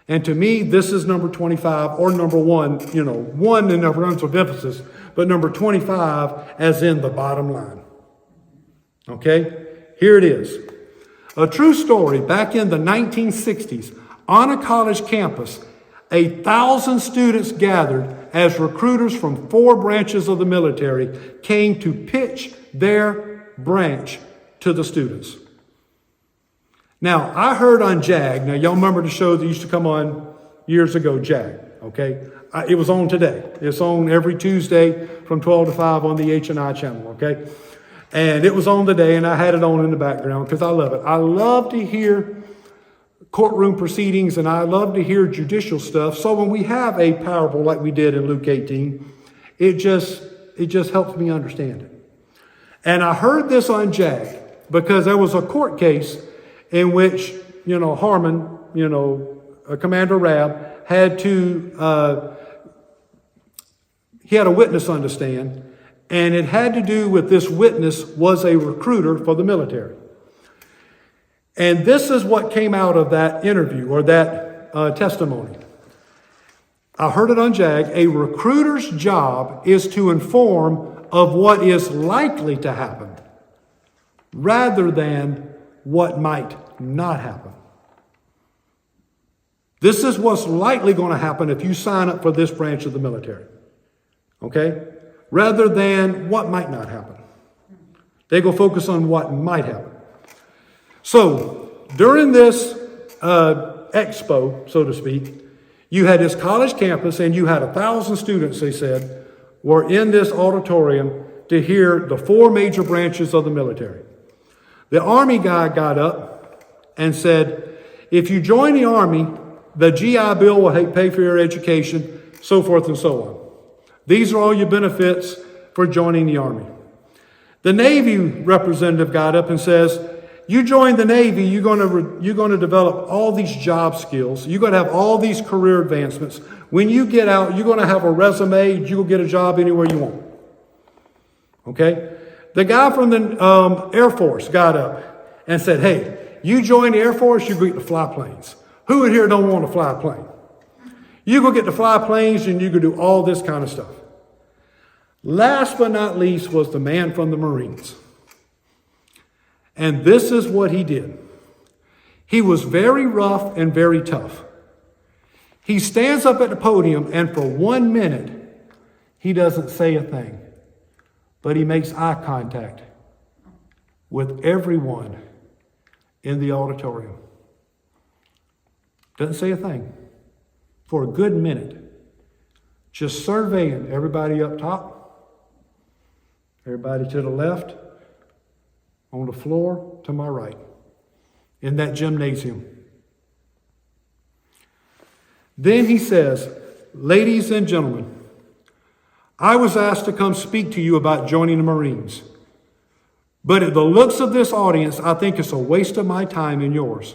And to me, this is number 25, or number 1, one in terms of emphasis, but number 25 as in the bottom line. Okay, here it is. A true story. Back in the 1960s, on a college campus, 1,000 students gathered as recruiters from 4 branches of the military came to pitch their branch to the students. Now, I heard on JAG, now y'all remember the show that used to come on years ago, JAG, okay? It was on today. It's on every Tuesday from 12 to 5 on the H&I channel, okay? And it was on today, and I had it on in the background because I love it. I love to hear courtroom proceedings, and I love to hear judicial stuff. So when we have a parable like we did in Luke 18, it just helps me understand it. And I heard this on JAG because there was a court case in which, Harmon, Commander Rabb had to, he had a witness on the stand, and it had to do with this witness was a recruiter for the military. And this is what came out of that interview or that testimony. I heard it on JAG. A recruiter's job is to inform of what is likely to happen rather than what might not happen. This is what's likely going to happen if you sign up for this branch of the military. Okay? Rather than what might not happen. They go focus on what might happen. So, during this expo, so to speak, you had this college campus and you had 1,000 students, they said, were in this auditorium to hear the 4 major branches of the military. The Army guy got up and said, if you join the Army, the GI Bill will pay for your education, so forth and so on. These are all your benefits for joining the Army. The Navy representative got up and says, you join the Navy, you're going to develop all these job skills. You're going to have all these career advancements. When you get out, you're going to have a resume. You will get a job anywhere you want. Okay? The guy from the Air Force got up and said, hey, you join the Air Force, you get to fly planes. Who in here don't want to fly a plane? You go get to fly planes and you can do all this kind of stuff. Last but not least was the man from the Marines. And this is what he did. He was very rough and very tough. He stands up at the podium and for 1 minute, he doesn't say a thing, but he makes eye contact with everyone in the auditorium. Doesn't say a thing for a good minute. Just surveying everybody up top, everybody to the left, on the floor to my right, in that gymnasium. Then he says, ladies and gentlemen, I was asked to come speak to you about joining the Marines. But at the looks of this audience, I think it's a waste of my time and yours.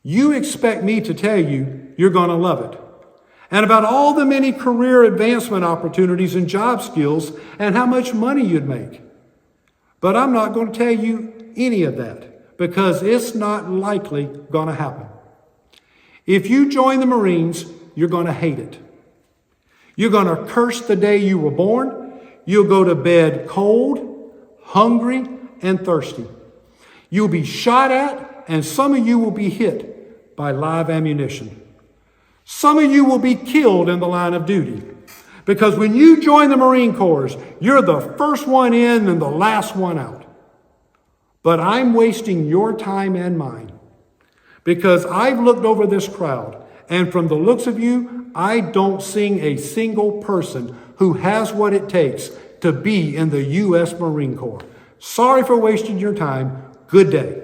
You expect me to tell you you're going to love it. And about all the many career advancement opportunities and job skills and how much money you'd make. But I'm not going to tell you any of that because it's not likely going to happen. If you join the Marines, you're going to hate it. You're going to curse the day you were born. You'll go to bed cold, hungry, and thirsty. You'll be shot at, and some of you will be hit by live ammunition. Some of you will be killed in the line of duty. Because when you join the Marine Corps, you're the first one in and the last one out. But I'm wasting your time and mine. Because I've looked over this crowd, and from the looks of you, I don't see a single person who has what it takes to be in the U.S. Marine Corps. Sorry for wasting your time. Good day.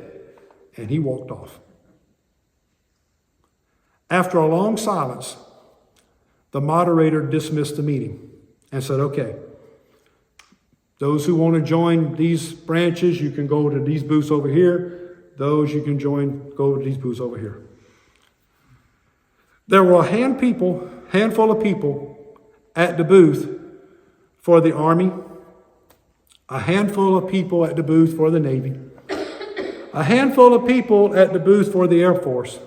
And he walked off. After a long silence, the moderator dismissed the meeting and said, okay, those who want to join these branches, you can go to these booths over here. Those you can go to these booths over here. There were a handful of people at the booth for the Army, a handful of people at the booth for the Navy, a handful of people at the booth for the Air Force,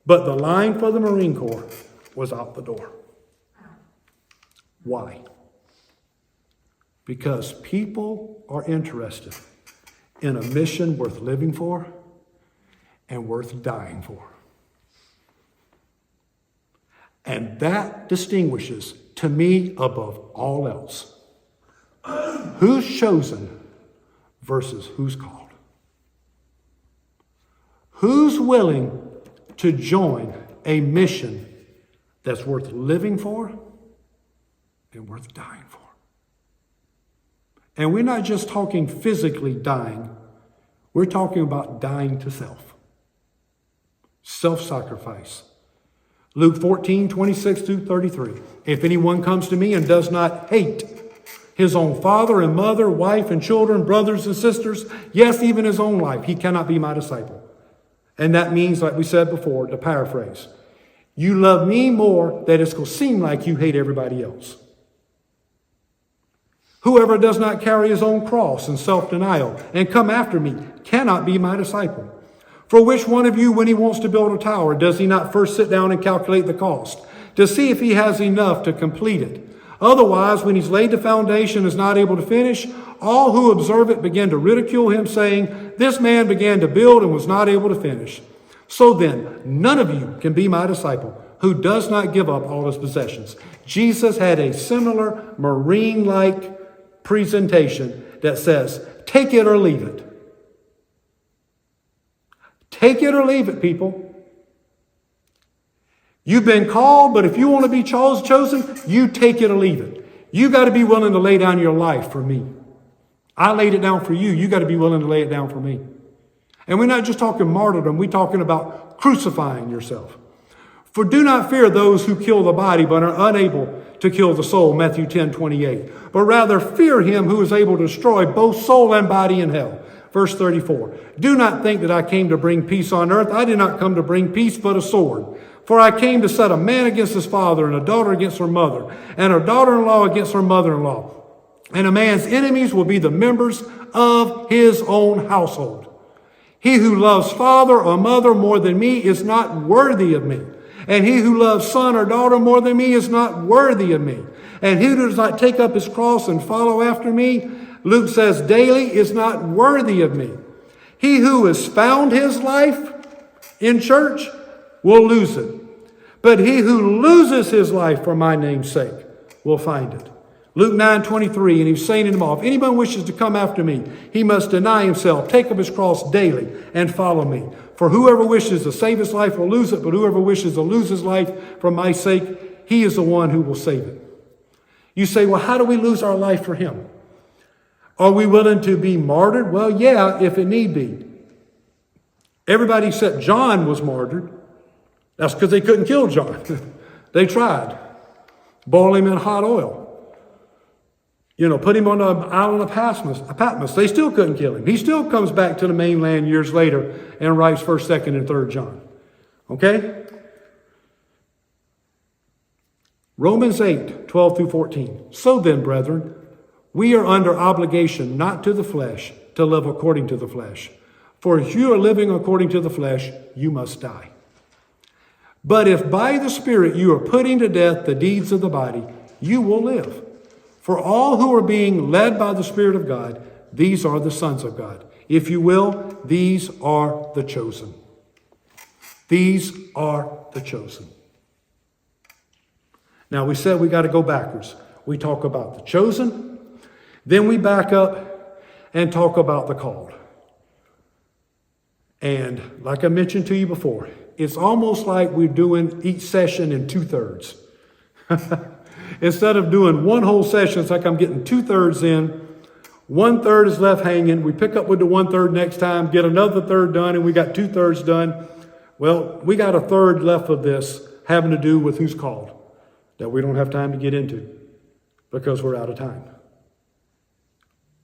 but the line for the Marine Corps was out the door. Why? Because people are interested in a mission worth living for and worth dying for. And that distinguishes, to me, above all else, who's chosen versus who's called. Who's willing to join a mission that's worth living for and worth dying for. And we're not just talking physically dying. We're talking about dying to self. Self-sacrifice. Luke 14:26-33. If anyone comes to me and does not hate his own father and mother, wife and children, brothers and sisters, yes, even his own life, he cannot be my disciple. And that means, like we said before, to paraphrase, you love me more that it's going to seem like you hate everybody else. Whoever does not carry his own cross and self-denial and come after me cannot be my disciple. For which one of you, when he wants to build a tower, does he not first sit down and calculate the cost to see if he has enough to complete it? Otherwise, when he's laid the foundation and is not able to finish, all who observe it begin to ridicule him, saying, this man began to build and was not able to finish. So then, none of you can be my disciple who does not give up all his possessions. Jesus had a similar marine-like presentation that says, take it or leave it. Take it or leave it, people. You've been called, but if you want to be chosen, you take it or leave it. You got to be willing to lay down your life for me. I laid it down for you. You got to be willing to lay it down for me. And we're not just talking martyrdom. We're talking about crucifying yourself. For do not fear those who kill the body, but are unable to kill the soul, Matthew 10:28. But rather fear him who is able to destroy both soul and body in hell. Verse 34. Do not think that I came to bring peace on earth. I did not come to bring peace, but a sword. For I came to set a man against his father, and a daughter against her mother, and her daughter-in-law against her mother-in-law. And a man's enemies will be the members of his own household. He who loves father or mother more than me is not worthy of me. And he who loves son or daughter more than me is not worthy of me. And he who does not take up his cross and follow after me, Luke says daily, is not worthy of me. He who has found his life in church will lose it. But he who loses his life for my name's sake will find it. Luke 9:23, and he's saying to them all, if anyone wishes to come after me, he must deny himself, take up his cross daily, and follow me. For whoever wishes to save his life will lose it, but whoever wishes to lose his life for my sake, he is the one who will save it. You say, well, how do we lose our life for him? Are we willing to be martyred? Well, yeah, if it need be. Everybody except John was martyred. That's because they couldn't kill John. They tried. Boil him in hot oil. Put him on the island of Patmos. They still couldn't kill him. He still comes back to the mainland years later and writes 1st, 2nd, and 3rd John. Okay? Romans 8:12 through 14. So then, brethren, we are under obligation not to the flesh to live according to the flesh. For if you are living according to the flesh, you must die. But if by the Spirit you are putting to death the deeds of the body, you will live. For all who are being led by the Spirit of God, these are the sons of God. If you will, these are the chosen. These are the chosen. Now we said we got to go backwards. We talk about the chosen, then we back up and talk about the called. And like I mentioned to you before, it's almost like we're doing each session in 2/3. Instead of doing one whole session, it's like I'm getting 2/3 in. 1/3 is left hanging. We pick up with the 1/3 next time, get another third done, and we got 2/3 done. Well, we got a third left of this having to do with who's called that we don't have time to get into because we're out of time.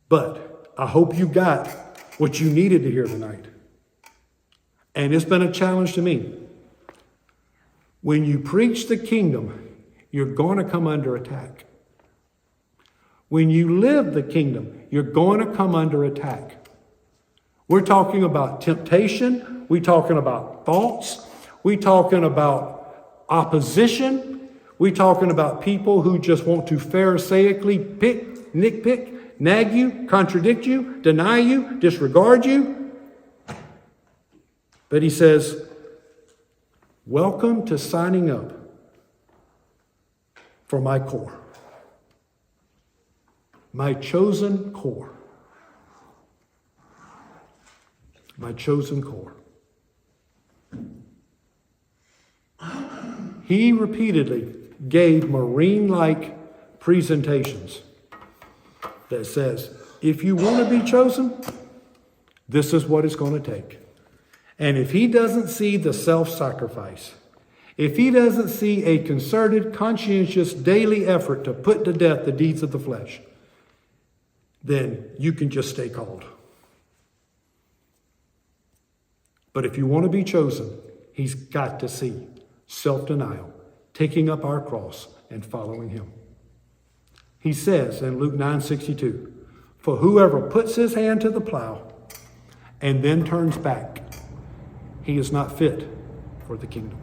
But I hope you got what you needed to hear tonight. And it's been a challenge to me. When you preach the kingdom, you're going to come under attack. When you live the kingdom, you're going to come under attack. We're talking about temptation. We're talking about thoughts. We're talking about opposition. We're talking about people who just want to pharisaically nitpick, nag you, contradict you, deny you, disregard you. But he says, welcome to signing up for my core. My chosen core. My chosen core. He repeatedly gave marine-like presentations that says, if you want to be chosen, this is what it's going to take. And if he doesn't see the self-sacrifice, if he doesn't see a concerted, conscientious, daily effort to put to death the deeds of the flesh, then you can just stay called. But if you want to be chosen, he's got to see self-denial, taking up our cross and following him. He says in Luke 9:62, for whoever puts his hand to the plow and then turns back, he is not fit for the kingdom.